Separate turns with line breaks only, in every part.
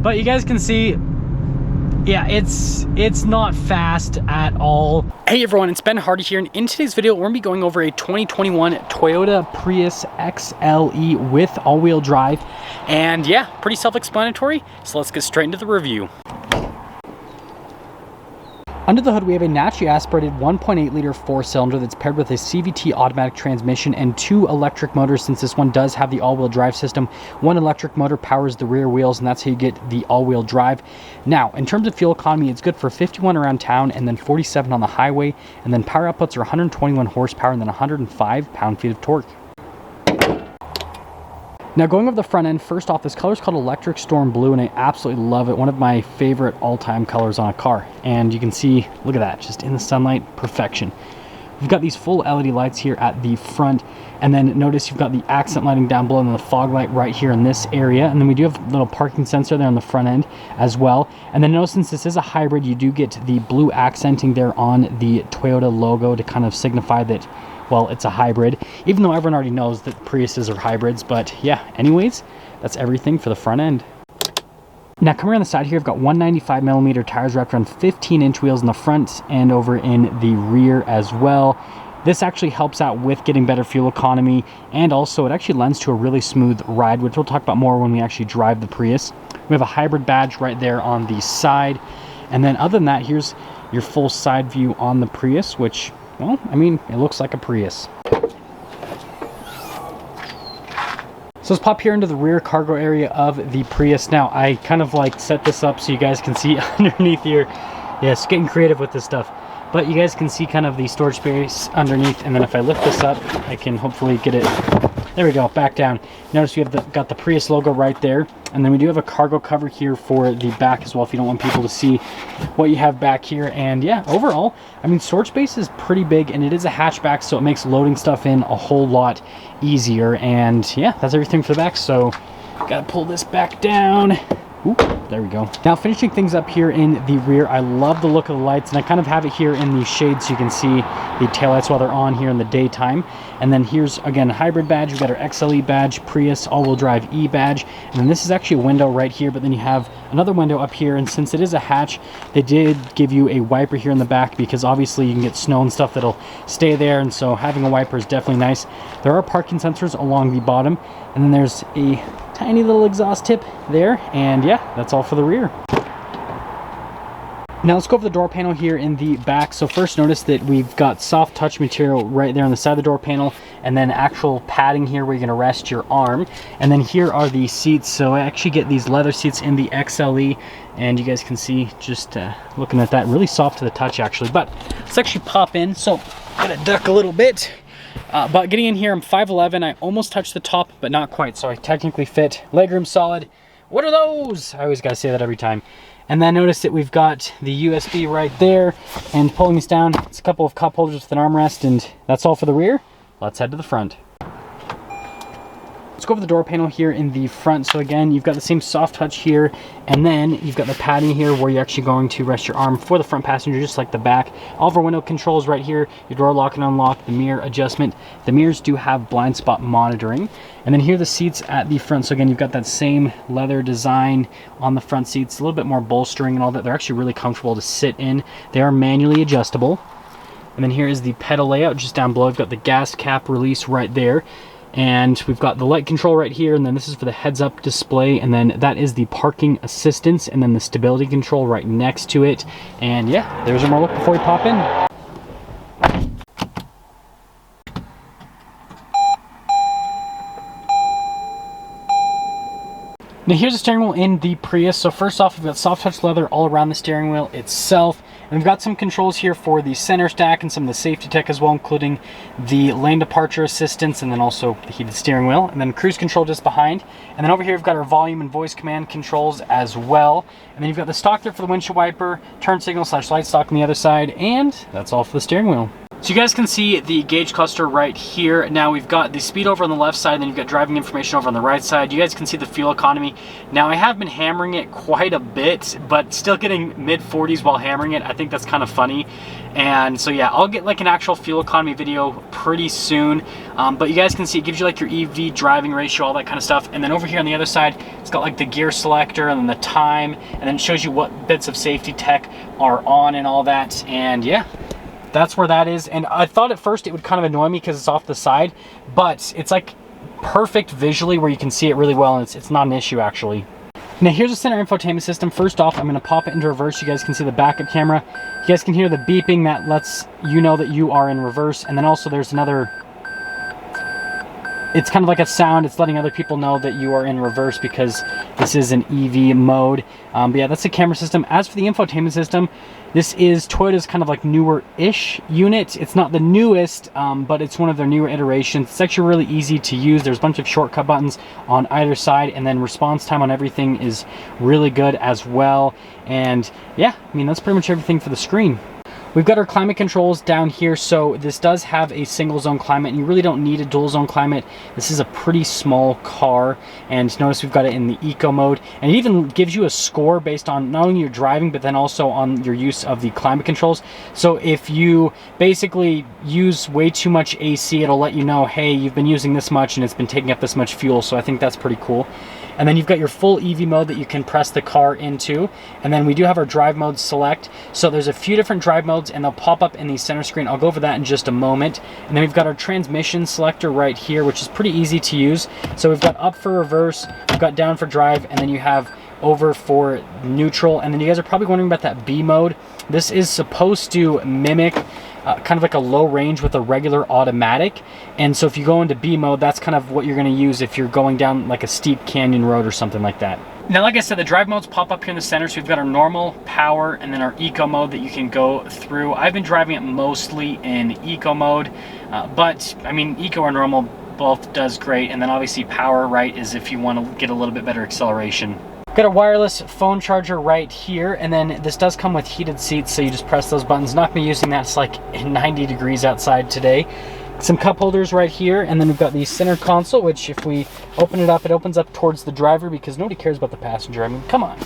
But you guys can see, yeah, it's not fast at all. Hey everyone, it's Ben Hardy here, and in today's video we're gonna be going over a 2021 Toyota Prius XLE with all-wheel drive. And yeah, pretty self-explanatory, so let's get straight into the review. Under the hood, we have a naturally aspirated 1.8 liter 4-cylinder that's paired with a CVT automatic transmission and 2 electric motors, since this one does have the all-wheel drive system. One electric motor powers the rear wheels, and that's how you get the all-wheel drive. Now, in terms of fuel economy, it's good for 51 around town and then 47 on the highway, and then power outputs are 121 horsepower and then 105 pound-feet of torque. Now, going over the front end, first off, this color is called Electric Storm Blue, and I absolutely love it. One of my favorite all-time colors on a car. And you can see, look at that, just in the sunlight, perfection. We've got these full LED lights here at the front, and then notice you've got the accent lighting down below and the fog light right here in this area. And then we do have a little parking sensor there on the front end as well. And then notice, since this is a hybrid, you do get the blue accenting there on the Toyota logo to kind of signify that, well, it's a hybrid, even though everyone already knows that Priuses are hybrids. But yeah, anyways, that's everything for the front end. Now, coming around the side here, I've got 195mm tires wrapped around 15-inch wheels in the front and over in the rear as well. This actually helps out with getting better fuel economy, and also it actually lends to a really smooth ride, which we'll talk about more when we actually drive the Prius. We have a hybrid badge right there on the side. And then other than that, here's your full side view on the Prius, which, well, I mean, it looks like a Prius. So let's pop here into the rear cargo area of the Prius. Now, I kind of like set this up so you guys can see underneath here. Yes, getting creative with this stuff. But you guys can see kind of the storage space underneath, and then if I lift this up, I can hopefully get it, there we go, back down. Notice we have got the Prius logo right there, and then we do have a cargo cover here for the back as well, if you don't want people to see what you have back here. And yeah, overall, I mean, storage space is pretty big, and it is a hatchback, so it makes loading stuff in a whole lot easier. And yeah, that's everything for the back, so gotta pull this back down. Oop, there we go. Now, finishing things up here in the rear, I love the look of the lights, and I kind of have it here in the shade so you can see the taillights while they're on here in the daytime. And then here's, again, a hybrid badge. We've got our XLE badge, Prius all-wheel drive E badge, and then this is actually a window right here, but then you have another window up here, and since it is a hatch, they did give you a wiper here in the back, because obviously you can get snow and stuff that'll stay there, and so having a wiper is definitely nice. There are parking sensors along the bottom, and then there's a tiny little exhaust tip there, and yeah, that's all for the rear. Now let's go over the door panel here in the back. So first, notice that we've got soft touch material right there on the side of the door panel, and then actual padding here where you're going to rest your arm. And then here are the seats. So I actually get these leather seats in the XLE, and you guys can see, just looking at that, really soft to the touch actually. But let's actually pop in. So I'm going to duck a little bit. But getting in here, I'm 5'11". I almost touched the top, but not quite, so I technically fit. Legroom solid. What are those? I always gotta say that every time. And then notice that we've got the USB right there, and pulling this down, it's a couple of cup holders with an armrest, and that's all for the rear. Let's head to the front. Let's go over the door panel here in the front. So again, you've got the same soft touch here, and then you've got the padding here where you're actually going to rest your arm for the front passenger, just like the back. All of our window controls right here, your door lock and unlock, the mirror adjustment. The mirrors do have blind spot monitoring. And then here are the seats at the front. So again, you've got that same leather design on the front seats, a little bit more bolstering and all that. They're actually really comfortable to sit in. They are manually adjustable. And then here is the pedal layout just down below. You've got the gas cap release right there. And we've got the light control right here, and then this is for the heads-up display, and then that is the parking assistance, and then the stability control right next to it. And yeah, there's a more look before we pop in. Now here's the steering wheel in the Prius. So first off, we've got soft touch leather all around the steering wheel itself. And we've got some controls here for the center stack and some of the safety tech as well, including the lane departure assistance, and then also the heated steering wheel, and then cruise control just behind. And then over here we've got our volume and voice command controls as well. And then you've got the stock there for the windshield wiper, turn signal / light stock on the other side, and that's all for the steering wheel. So you guys can see the gauge cluster right here. Now we've got the speed over on the left side, and then you've got driving information over on the right side. You guys can see the fuel economy. Now I have been hammering it quite a bit, but still getting mid 40s while hammering it. I think that's kind of funny. And so yeah, I'll get like an actual fuel economy video pretty soon. But you guys can see it gives you like your EV driving ratio, all that kind of stuff. And then over here on the other side, it's got like the gear selector and then the time, and then it shows you what bits of safety tech are on and all that. And yeah, that's where that is. And I thought at first it would kind of annoy me because it's off the side, but it's like perfect visually where you can see it really well, and it's not an issue actually. Now here's the center infotainment system. First off, I'm going to pop it into reverse. You guys can see the backup camera. You guys can hear the beeping that lets you know that you are in reverse. And then also there's another, it's kind of like a sound. It's letting other people know that you are in reverse because this is an EV mode. But yeah, that's the camera system. As for the infotainment system, this is Toyota's kind of like newer-ish unit. It's not the newest, but it's one of their newer iterations. It's actually really easy to use. There's a bunch of shortcut buttons on either side, and then response time on everything is really good as well. And yeah, I mean, that's pretty much everything for the screen. We've got our climate controls down here. So this does have a single zone climate, and you really don't need a dual zone climate. This is a pretty small car, and notice we've got it in the eco mode, and it even gives you a score based on not only your driving but then also on your use of the climate controls. So if you basically use way too much AC, it'll let you know, hey, you've been using this much and it's been taking up this much fuel. So I think that's pretty cool. And then you've got your full EV mode that you can press the car into. And then we do have our drive modes select. So there's a few different drive modes, and they'll pop up in the center screen. I'll go over that in just a moment. And then we've got our transmission selector right here, which is pretty easy to use. So we've got up for reverse, we've got down for drive, and then you have over for neutral. And then you guys are probably wondering about that B mode. This is supposed to mimic kind of like a low range with a regular automatic. And so if you go into B mode, that's kind of what you're going to use if you're going down like a steep canyon road or something like that. Now, like I said, the drive modes pop up here in the center. So we've got our normal, power, and then our eco mode that you can go through. I've been driving it mostly in eco mode, but I mean, eco or normal both does great. And then obviously power, right, is if you want to get a little bit better acceleration. Got a wireless phone charger right here, and then this does come with heated seats, so you just press those buttons. Not gonna be using that, it's like 90 degrees outside today. Some cup holders right here, and then we've got the center console, which if we open it up, it opens up towards the driver because nobody cares about the passenger. I mean, come on.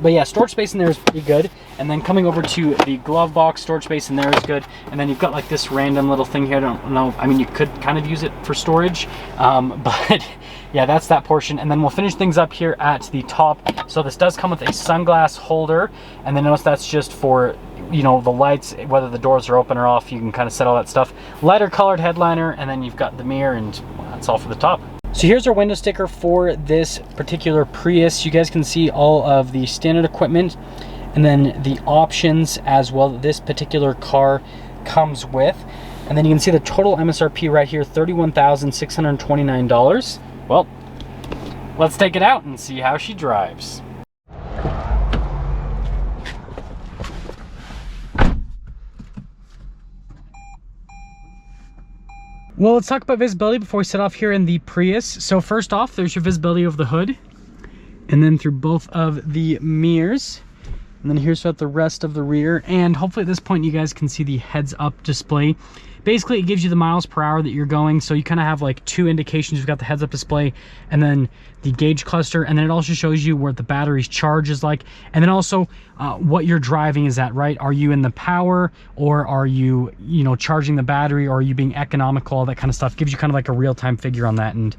But yeah, storage space in there is pretty good. And then coming over to the glove box, storage space in there is good. And then you've got like this random little thing here. I don't know. I mean, you could kind of use it for storage, but yeah, that's that portion. And then we'll finish things up here at the top. So this does come with a sunglass holder, and then notice that's just for, you know, the lights, whether the doors are open or off. You can kind of set all that stuff. Lighter colored headliner, and then you've got the mirror, and well, that's all for the top. So here's our window sticker for this particular Prius. You guys can see all of the standard equipment and then the options as well that this particular car comes with. And then you can see the total MSRP right here, $31,629. Well, let's take it out and see how she drives. Well, let's talk about visibility before we set off here in the Prius. So first off, there's your visibility of the hood, and then through both of the mirrors. And then here's about the rest of the rear. And hopefully at this point you guys can see the heads up display. Basically, it gives you the miles per hour that you're going. So you kind of have like two indications. You've got the heads up display and then the gauge cluster. And then it also shows you where the battery's charge is like. And then also what you're driving is at, right? Are you in the power, or are you, you know, charging the battery, or are you being economical? All that kind of stuff gives you kind of like a real-time figure on that. And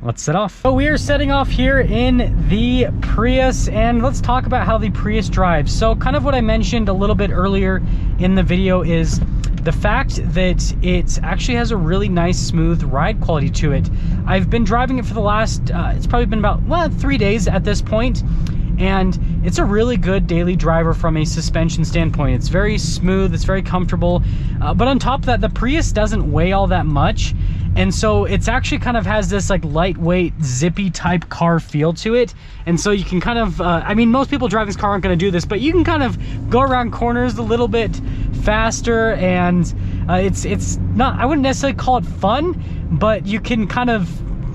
let's set off. So we are setting off here in the Prius, and let's talk about how the Prius drives. So kind of what I mentioned a little bit earlier in the video is the fact that it actually has a really nice smooth ride quality to it. I've been driving it for the last, it's probably been about, well, 3 days at this point, and it's a really good daily driver from a suspension standpoint. It's very smooth, it's very comfortable, but on top of that, the Prius doesn't weigh all that much. And so it's actually kind of has this like lightweight, zippy type car feel to it. And so you can kind of, I mean, most people driving this car aren't going to do this, but you can kind of go around corners a little bit faster. And it's not, I wouldn't necessarily call it fun, but you can kind of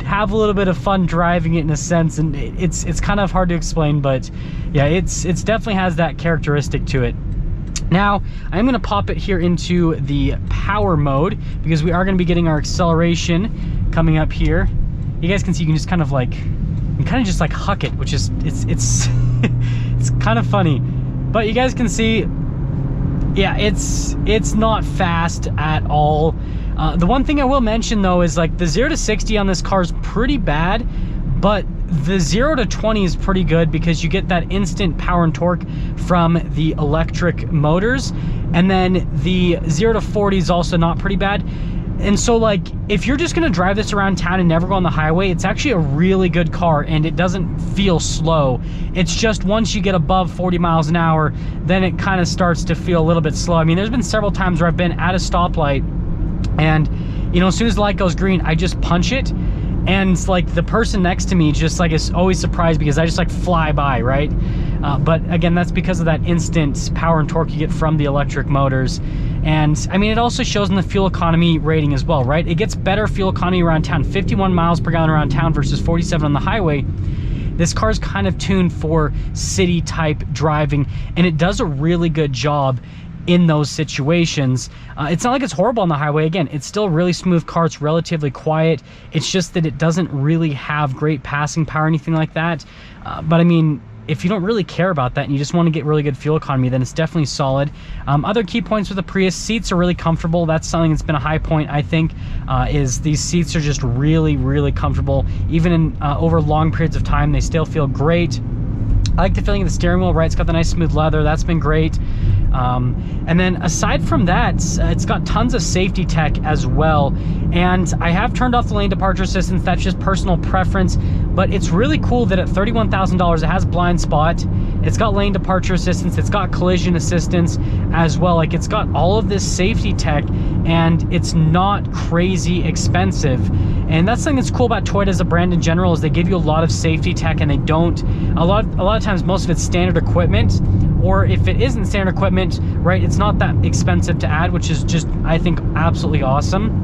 have a little bit of fun driving it in a sense. And it's kind of hard to explain, but yeah, it's definitely has that characteristic to it. Now, I'm going to pop it here into the power mode because we are going to be getting our acceleration coming up here. You guys can see you can just kind of like, you kind of just like huck it, which is, it's it's kind of funny. But you guys can see, yeah, it's not fast at all. The one thing I will mention though is like the 0 to 60 on this car is pretty bad, but the 0 to 20 is pretty good because you get that instant power and torque from the electric motors. And then the 0 to 40 is also not pretty bad. And so like, if you're just gonna drive this around town and never go on the highway, it's actually a really good car and it doesn't feel slow. It's just once you get above 40 miles an hour, then it kind of starts to feel a little bit slow. I mean, there's been several times where I've been at a stoplight and, you know, as soon as the light goes green, I just punch it. And like the person next to me just like is always surprised because I just like fly by, right? But again, that's because of that instant power and torque you get from the electric motors. And I mean, it also shows in the fuel economy rating as well, right? It gets better fuel economy around town, 51 miles per gallon around town versus 47 on the highway. This car's kind of tuned for city type driving, and it does a really good job in those situations. It's not like it's horrible on the highway. Again, it's still a really smooth car. It's relatively quiet. It's just that it doesn't really have great passing power or anything like that. But I mean, if you don't really care about that and you just want to get really good fuel economy, then it's definitely solid. Other key points with the Prius, seats are really comfortable. That's something that's been a high point, I think, is these seats are just really, really comfortable. Even in over long periods of time, they still feel great. I like the feeling of the steering wheel, right? It's got the nice smooth leather. That's been great. And then aside from that, it's got tons of safety tech as well. And I have turned off the lane departure assistance. That's just personal preference. But it's really cool that at $31,000, it has blind spot. It's got lane departure assistance. It's got collision assistance as well. Like, it's got all of this safety tech, and it's not crazy expensive. And that's something that's cool about Toyota as a brand in general, is they give you a lot of safety tech, and they don't, a lot of times most of it's standard equipment, or if it isn't standard equipment, right, it's not that expensive to add, which is just, I think, absolutely awesome.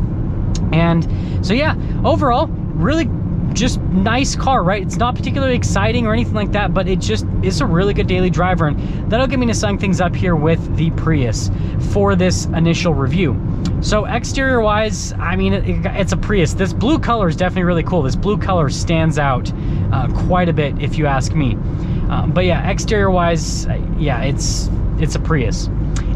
And so yeah, overall, really just nice car, right? It's not particularly exciting or anything like that, but it just is a really good daily driver. And that'll get me to sum things up here with the Prius for this initial review. So exterior wise, I mean, it's a Prius. This blue color is definitely really cool. This blue color stands out quite a bit, if you ask me. But yeah, exterior wise, yeah, it's a Prius.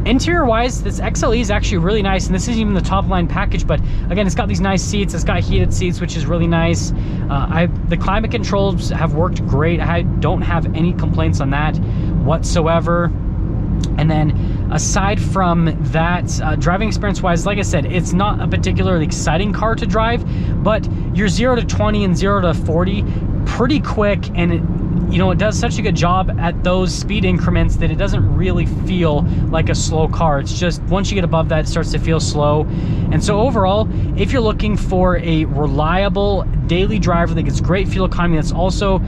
Interior wise, this XLE is actually really nice, and this isn't even the top line package, but again, it's got these nice seats. It's got heated seats, which is really nice. The climate controls have worked great. I don't have any complaints on that whatsoever. And then aside from that, driving experience wise, like I said, it's not a particularly exciting car to drive, but your 0 to 20 and 0 to 40 pretty quick, and it does such a good job at those speed increments that it doesn't really feel like a slow car. It's just once you get above that, it starts to feel slow. And so overall, if you're looking for a reliable daily driver that gets great fuel economy, that's also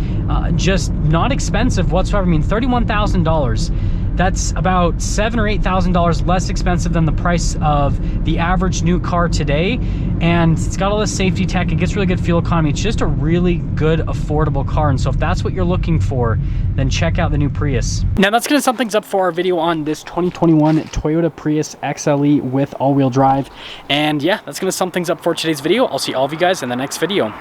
just not expensive whatsoever. I mean, $31,000. That's about $7,000 or $8,000 less expensive than the price of the average new car today. And it's got all this safety tech. It gets really good fuel economy. It's just a really good, affordable car. And so if that's what you're looking for, then check out the new Prius. Now that's gonna sum things up for our video on this 2021 Toyota Prius XLE with all-wheel drive. And yeah, that's gonna sum things up for today's video. I'll see all of you guys in the next video.